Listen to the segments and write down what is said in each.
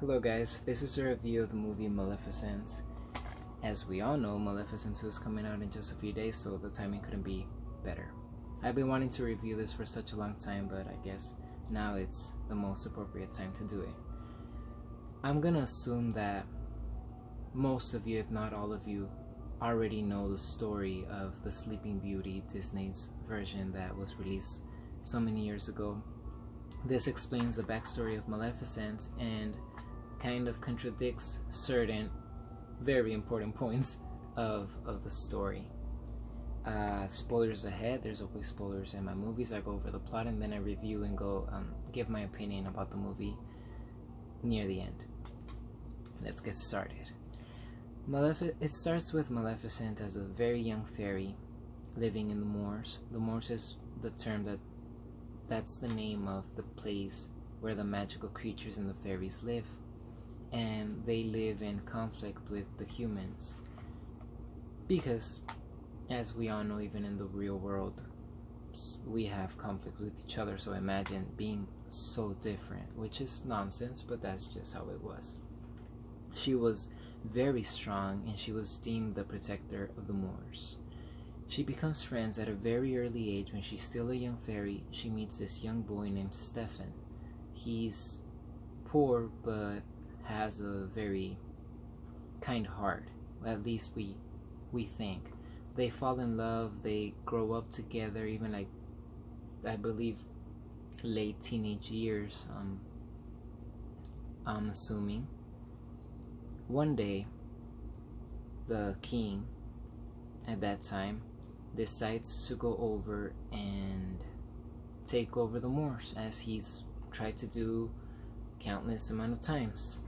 Hello guys, this is a review of the movie Maleficent. As we all know, Maleficent 2 is coming out in just a few days, so the timing couldn't be better. I've been wanting to review this for such a long time, but I guess now it's the most appropriate time to do it. I'm gonna assume that most of you, if not all of you, already know the story of the Sleeping Beauty, Disney's version that was released so many years ago. This explains the backstory of Maleficent and kind of contradicts certain very important points of the story. Spoilers ahead. There's always spoilers in my movies. I go over the plot and then I review and go give my opinion about the movie near the end. Let's get started. It starts with Maleficent as a very young fairy living in the moors. The moors is the term that's the name of the place where the magical creatures and the fairies live, and they live in conflict with the humans because, as we all know, even in the real world we have conflict with each other. So imagine being so different, which is nonsense, but that's just how it was. She was very strong and she was deemed the protector of the moors. She becomes friends at a very early age. When she's still a young fairy, she meets this young boy named Stefan. He's poor but has a very kind heart. At least we think. They fall in love, they grow up together, even like, I believe, late teenage years, I'm assuming. One day, the king at that time decides to go over and take over the moors, as he's tried to do countless amount of times.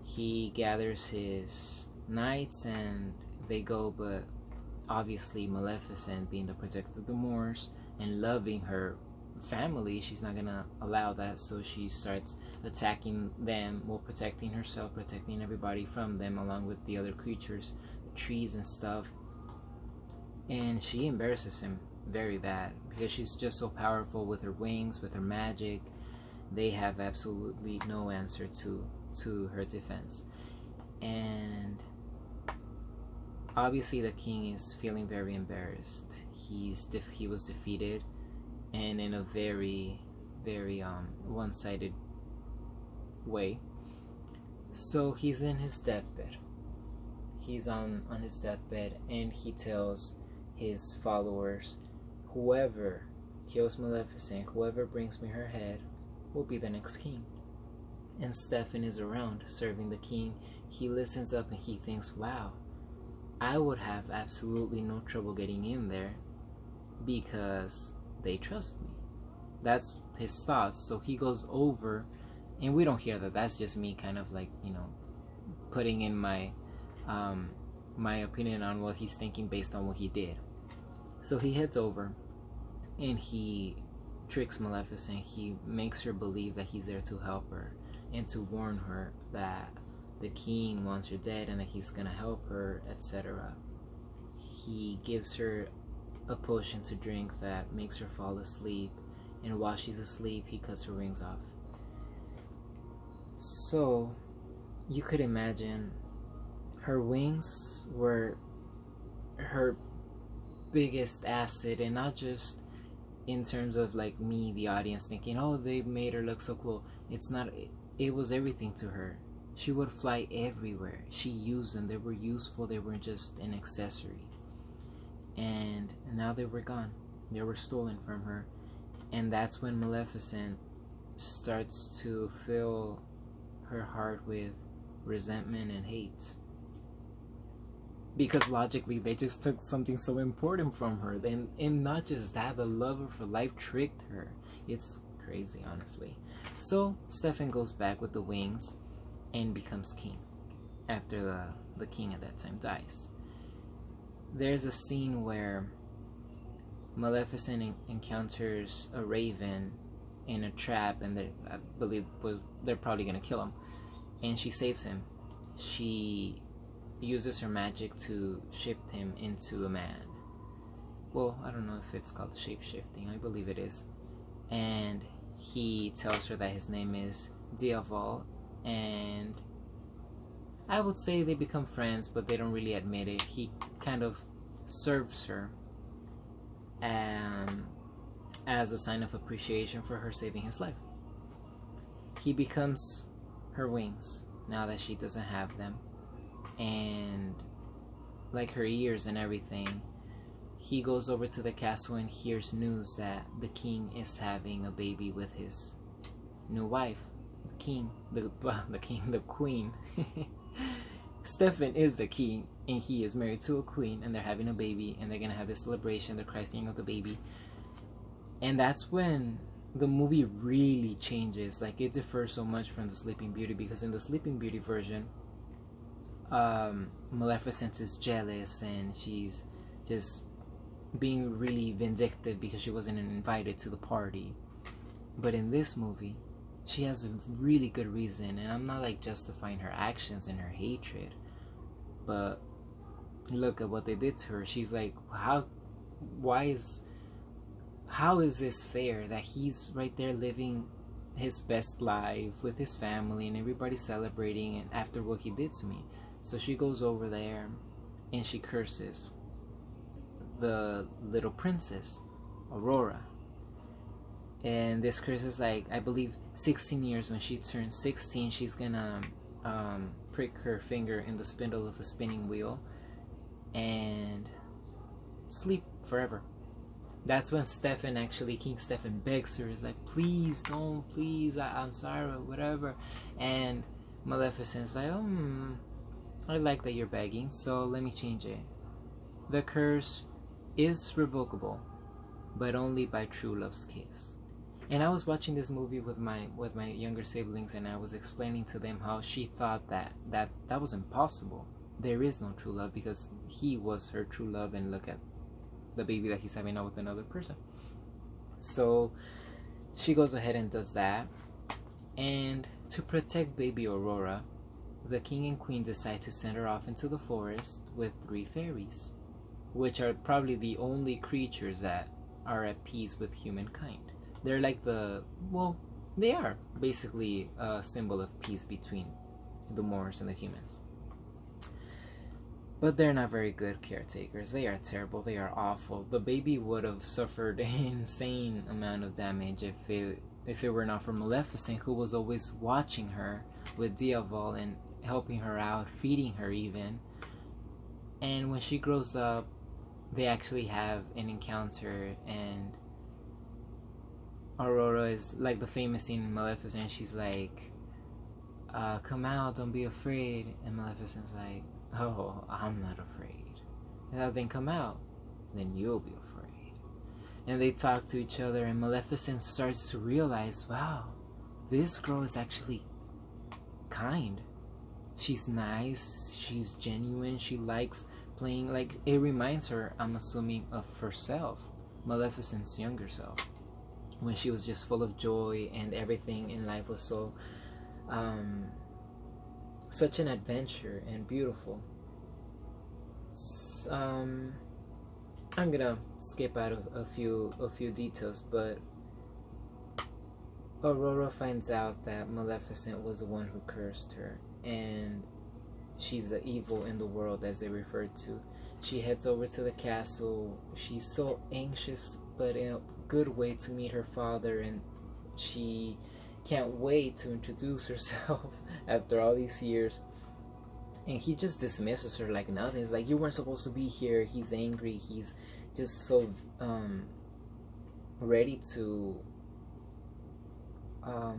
He gathers his knights and they go, but obviously Maleficent, being the protector of the moors and loving her family, she's not gonna allow that, so she starts attacking them while protecting herself, protecting everybody from them, along with the other creatures, the trees and stuff. And she embarrasses him very bad because she's just so powerful with her wings, with her magic. They have absolutely no answer to her defense. And obviously the king is feeling very embarrassed. He was defeated, and in a very one-sided way. So he's in his deathbed. He's on his deathbed, and he tells his followers, whoever kills Maleficent, whoever brings me her head, will be the next king. And Stefan is around serving the king. He listens up and he thinks, wow, I would have absolutely no trouble getting in there because they trust me. That's his thoughts. So he goes over, and we don't hear that. That's just me kind of like, putting in my my opinion on what he's thinking based on what he did. So he heads over and he tricks Maleficent. He makes her believe that he's there to help her and to warn her that the king wants her dead and that he's gonna help her, etc. He gives her a potion to drink that makes her fall asleep, and while she's asleep he cuts her wings off. So you could imagine her wings were her biggest asset, and not just in terms of like me, the audience, thinking, oh, they made her look so cool. It's not. It was everything to her. She would fly everywhere. She used them. They were useful. They weren't just an accessory. And now they were gone. They were stolen from her. And that's when Maleficent starts to fill her heart with resentment and hate. Because logically, they just took something so important from her. And not just that, the love of her life tricked her. It's crazy, honestly. So Stefan goes back with the wings and becomes king after the king at that time dies. There's a scene where Maleficent encounters a raven in a trap, and I believe they're probably gonna kill him, and she saves him. She uses her magic to shift him into a man. Well, I don't know if it's called shape-shifting. I believe it is. And he tells her that his name is Diaval, and I would say they become friends, but they don't really admit it. He kind of serves her as a sign of appreciation for her saving his life. He becomes her wings now that she doesn't have them, and like her ears and everything. He goes over to the castle and hears news that the king is having a baby with his new wife. The queen. Stefan is the king, and he is married to a queen, and they're having a baby, and they're gonna have this celebration, the christening of the baby. And that's when the movie really changes. Like, it differs so much from the Sleeping Beauty, because in the Sleeping Beauty version, Maleficent is jealous, and she's just being really vindictive because she wasn't invited to the party. But in this movie, she has a really good reason, and I'm not like justifying her actions and her hatred, but look at what they did to her. She's like, how is this fair that he's right there living his best life with his family and everybody celebrating, and after what he did to me? So she goes over there and she curses the little princess, Aurora. And this curse is like, I believe 16 years. When she turns 16, she's gonna prick her finger in the spindle of a spinning wheel and sleep forever. That's when King Stefan begs her. He's like, please don't, please, I'm sorry, whatever. And Maleficent's like, I like that you're begging, so let me change it. The curse is revocable, but only by true love's kiss. And I was watching this movie with my younger siblings, and I was explaining to them how she thought that was impossible. There is no true love, because he was her true love, and look at the baby that he's having now with another person. So she goes ahead and does that, and to protect baby Aurora, the king and queen decide to send her off into the forest with 3 fairies, which are probably the only creatures that are at peace with humankind. They're like they are basically a symbol of peace between the Moors and the humans. But they're not very good caretakers. They are terrible. They are awful. The baby would have suffered an insane amount of damage if it were not for Maleficent, who was always watching her with Diaval and helping her out, feeding her even. And when she grows up, they actually have an encounter, and Aurora is like the famous scene in Maleficent. She's like, come out, don't be afraid. And Maleficent's like, oh, I'm not afraid. And then come out, then you'll be afraid. And they talk to each other, and Maleficent starts to realize, wow, this girl is actually kind. She's nice, she's genuine, she likes playing. Like, it reminds her, I'm assuming, of herself, Maleficent's younger self, when she was just full of joy and everything in life was so such an adventure and beautiful. I'm gonna skip out of a few details, but Aurora finds out that Maleficent was the one who cursed her, and she's the evil in the world, as they refer to. She heads over to the castle. She's so anxious, but in a good way, to meet her father, and she can't wait to introduce herself after all these years. And he just dismisses her like nothing. It's like, you weren't supposed to be here. He's angry. He's just so ready to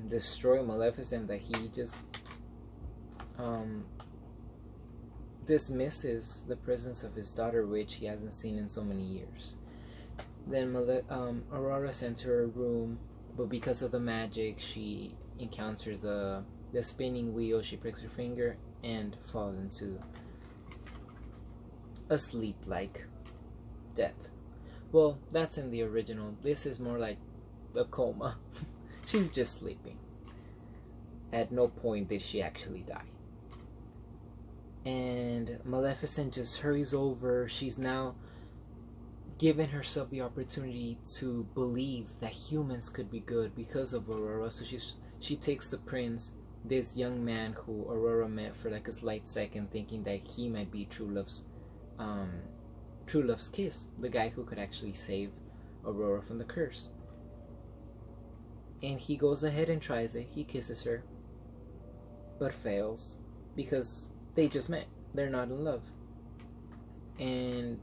destroy Maleficent that he just dismisses the presence of his daughter, which he hasn't seen in so many years. Then Aurora sends her a room, but because of the magic, she encounters the spinning wheel. She pricks her finger and falls into a sleep-like death. Well, that's in the original. This is more like a coma. She's just sleeping. At no point did she actually die. And Maleficent just hurries over. She's now given herself the opportunity to believe that humans could be good because of Aurora. So she takes the prince this young man who Aurora met for like a slight second, thinking that he might be true love's kiss, the guy who could actually save Aurora from the curse. And he goes ahead and tries it. He kisses her, but fails because they just met. They're not in love. And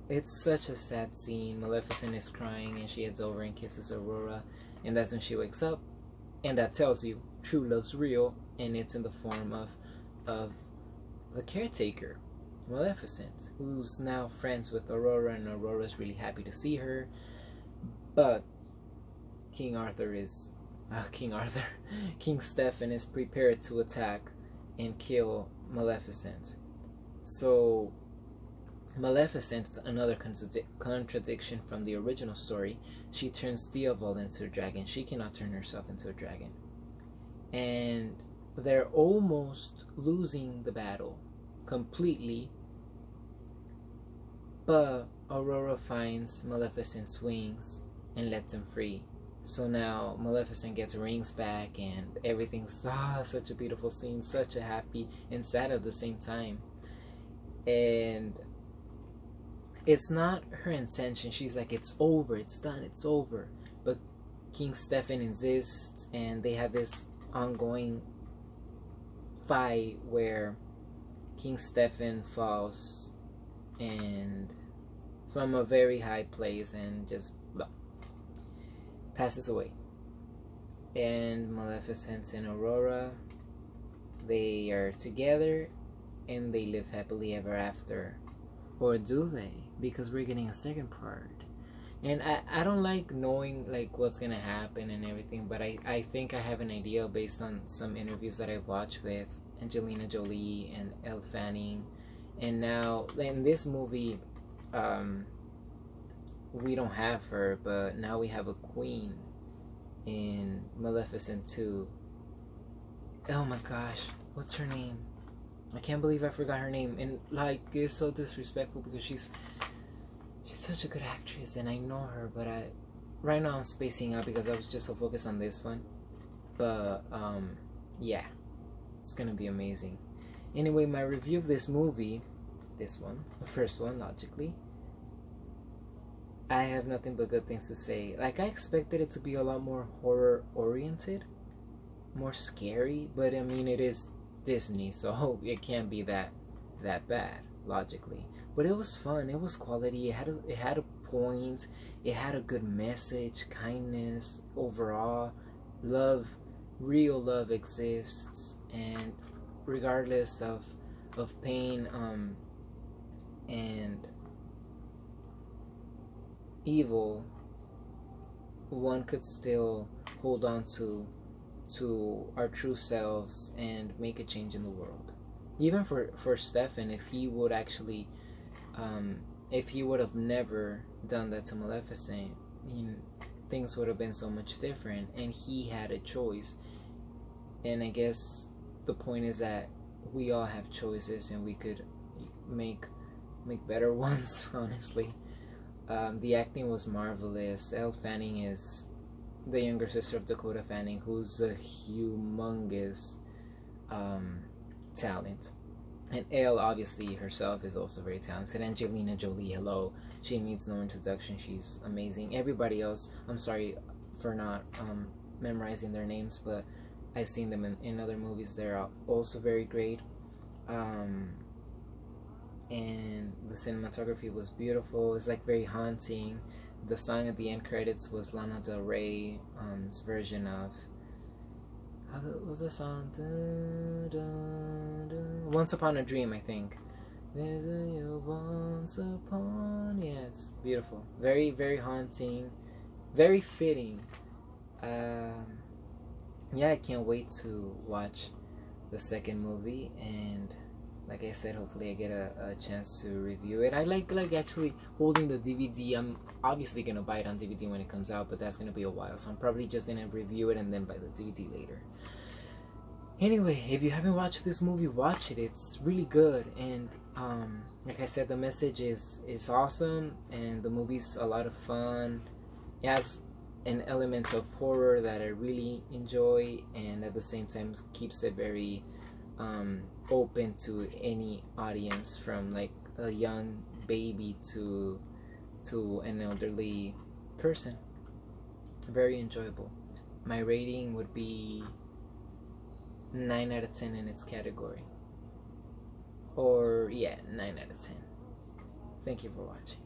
it's such a sad scene. Maleficent is crying and she heads over and kisses Aurora, and that's when she wakes up, and that tells you true love's real, and it's in the form of the caretaker, Maleficent, who's now friends with Aurora, and Aurora's really happy to see her. But King Stefan is prepared to attack and kill Maleficent. So Maleficent, another contradiction from the original story, she turns Diaval into a dragon. She cannot turn herself into a dragon. And they're almost losing the battle completely, but Aurora finds Maleficent's wings and lets him free. So now Maleficent gets her rings back, and everything's such a beautiful scene, such a happy and sad at the same time. And it's not her intention. She's like, it's over, it's done, it's over. But King Stefan insists, and they have this ongoing fight where King Stefan falls and from a very high place and just passes away. And Maleficent and Aurora, they are together and they live happily ever after. Or do they? Because we're getting a second part. And I don't like knowing like what's gonna happen and everything, but I think I have an idea based on some interviews that I've watched with Angelina Jolie and Elle Fanning. And now in this movie, we don't have her, but now we have a queen in Maleficent 2. Oh my gosh, what's her name? I can't believe I forgot her name. And like, it's so disrespectful because she's such a good actress and I know her, but right now I'm spacing out because I was just so focused on this one. But yeah, it's gonna be amazing. Anyway, my review of this movie, this one, the first one, logically, I have nothing but good things to say. Like, I expected it to be a lot more horror oriented, more scary, but I mean, it is Disney, so it can't be that bad logically. But it was fun, it was quality, it had a point, it had a good message, kindness, overall, love, real love exists, and regardless of pain and evil, one could still hold on to our true selves and make a change in the world. Even for Stefan, if he would actually if he would have never done that to Maleficent, things would have been so much different, and he had a choice. And I guess the point is that we all have choices and we could make better ones, honestly. The acting was marvelous. Elle Fanning is the younger sister of Dakota Fanning, who's a humongous talent. And Elle, obviously, herself is also very talented. Angelina Jolie, hello. She needs no introduction. She's amazing. Everybody else, I'm sorry for not memorizing their names, but I've seen them in other movies. They're also very great. And the cinematography was beautiful. It's like very haunting. The song at the end credits was Lana Del Rey's version of, how was the song? Once Upon a Dream, I think. Once upon, yeah, it's beautiful. Very, very haunting, very fitting. Yeah, I can't wait to watch the second movie, and like I said, hopefully I get a chance to review it. I like actually holding the DVD. I'm obviously gonna buy it on DVD when it comes out, but that's gonna be a while, so I'm probably just gonna review it and then buy the DVD later. Anyway, if you haven't watched this movie, watch it. It's really good, and like I said, the message is awesome, and the movie's a lot of fun. It has and elements of horror that I really enjoy, and at the same time keeps it very open to any audience, from like a young baby to an elderly person. Very enjoyable. My rating would be 9 out of 10 in its category. Or yeah, 9 out of 10. Thank you for watching.